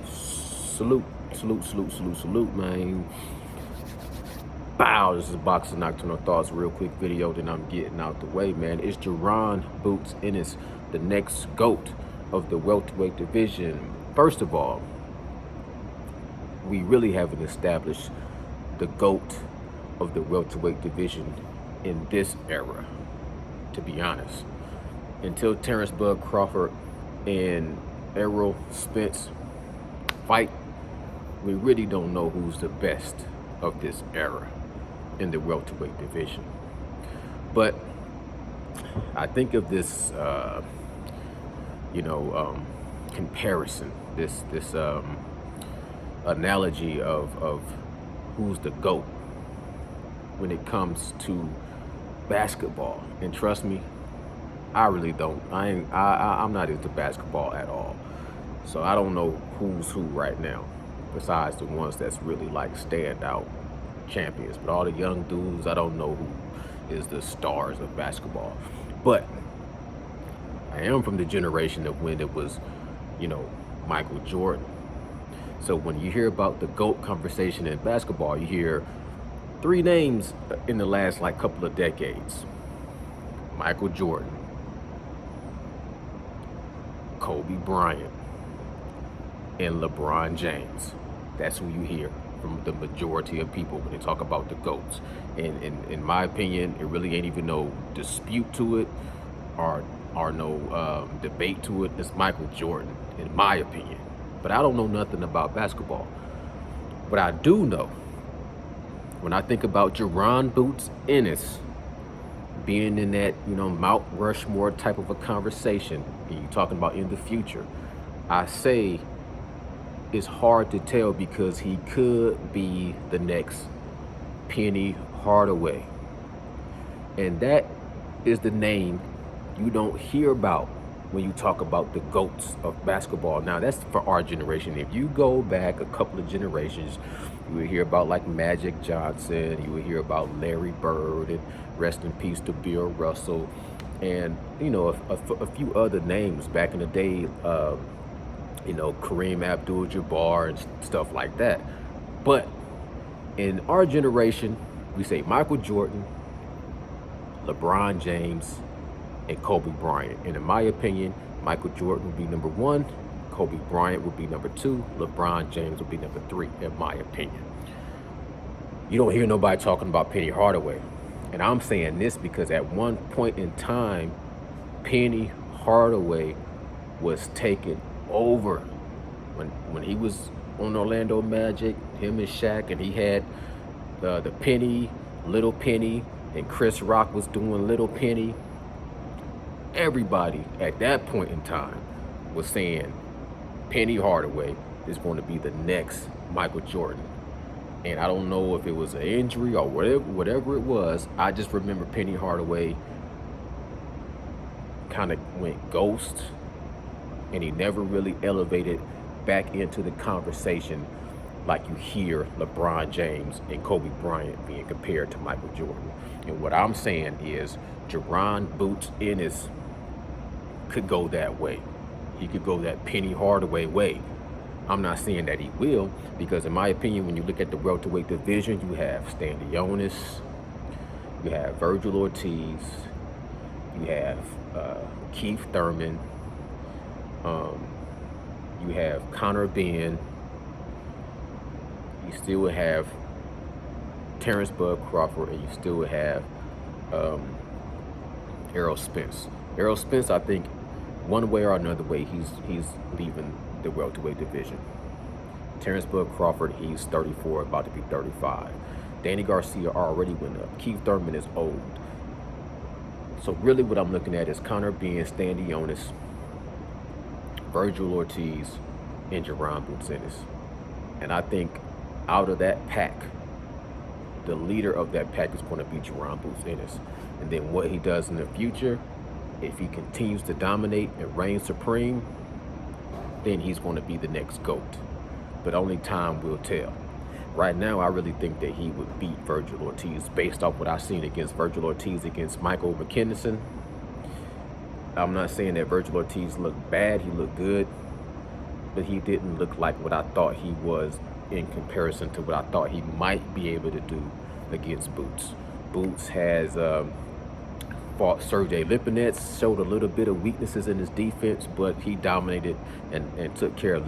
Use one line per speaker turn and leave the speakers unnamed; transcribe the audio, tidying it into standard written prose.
Salute, salute, man. Bow, this is Boxing Nocturnal Thoughts, real quick video, then I'm getting out the way, man. It's Jaron Boots Ennis, the next GOAT of the welterweight division. First of all, we really haven't established the GOAT of the welterweight division in this era, to be honest. Until Terrence Bud Crawford and Errol Spence fight, we really don't know who's the best of this era in the welterweight division. But I think of this, comparison, this analogy of who's the GOAT when it comes to basketball. And trust me, I really don't. I'm not into basketball at all. So I don't know who's who right now, besides the ones that's really like standout champions. But all the young dudes, I don't know who is the stars of basketball. But I am from the generation of when it was, Michael Jordan. So when you hear about the GOAT conversation in basketball, you hear three names in the last couple of decades: Michael Jordan, Kobe Bryant, and LeBron James. That's who you hear from the majority of people when they talk about the GOATs. And in my opinion, it really ain't even no dispute to it or no debate to it. It's Michael Jordan, in my opinion. But I don't know nothing about basketball. But I do know, when I think about Jaron Boots Ennis being in that, Mount Rushmore type of a conversation, and you're talking about in the future, I say it's hard to tell because he could be the next Penny Hardaway. And that is the name you don't hear about when you talk about the GOATs of basketball. Now, that's for our generation. If you go back a couple of generations, you would hear about like Magic Johnson, you would hear about Larry Bird, and rest in peace to Bill Russell, and a few other names back in the day, Kareem Abdul-Jabbar and stuff like that. But in our generation, we say Michael Jordan, LeBron James, and Kobe Bryant. And in my opinion, Michael Jordan would be number one, Kobe Bryant would be number two, LeBron James would be number three, in my opinion. You don't hear nobody talking about Penny Hardaway. And I'm saying this because at one point in time, Penny Hardaway was taken over. When he was on Orlando Magic, him and Shaq, and he had the Penny, Little Penny, and Chris Rock was doing Little Penny. Everybody at that point in time was saying Penny Hardaway is going to be the next Michael Jordan. And I don't know if it was an injury or whatever it was. I just remember Penny Hardaway kind of went ghost, and he never really elevated back into the conversation like you hear LeBron James and Kobe Bryant being compared to Michael Jordan. And what I'm saying is Jaron Boots Ennis could go that way. He could go that Penny Hardaway way. I'm not saying that he will, because in my opinion, when you look at the welterweight division, you have Ennis, you have Virgil Ortiz, you have Keith Thurman, you have Conor Benn, you still have Terrence Bud Crawford, and you still have Errol Spence. Errol Spence, I think, one way or another way, he's leaving the welterweight division. Terrence Bud Crawford, he's 34, about to be 35. Danny Garcia already went up. Keith Thurman is old. So really what I'm looking at is Conor Benn, Ennis, Virgil Ortiz, and Jaron Boots Ennis. And I think out of that pack, the leader of that pack is going to be Jaron Boots Ennis. And then what he does in the future, if he continues to dominate and reign supreme, then he's going to be the next GOAT. But only time will tell. Right now, I really think that he would beat Virgil Ortiz based off what I've seen against Virgil Ortiz against Michael McKinnison. I'm not saying that Virgil Ortiz looked bad. He looked good. but he didn't look like what I thought he was in comparison to what I thought he might be able to do against Boots. Boots has fought Sergey Lipinets, showed a little bit of weaknesses in his defense, but he dominated and took care of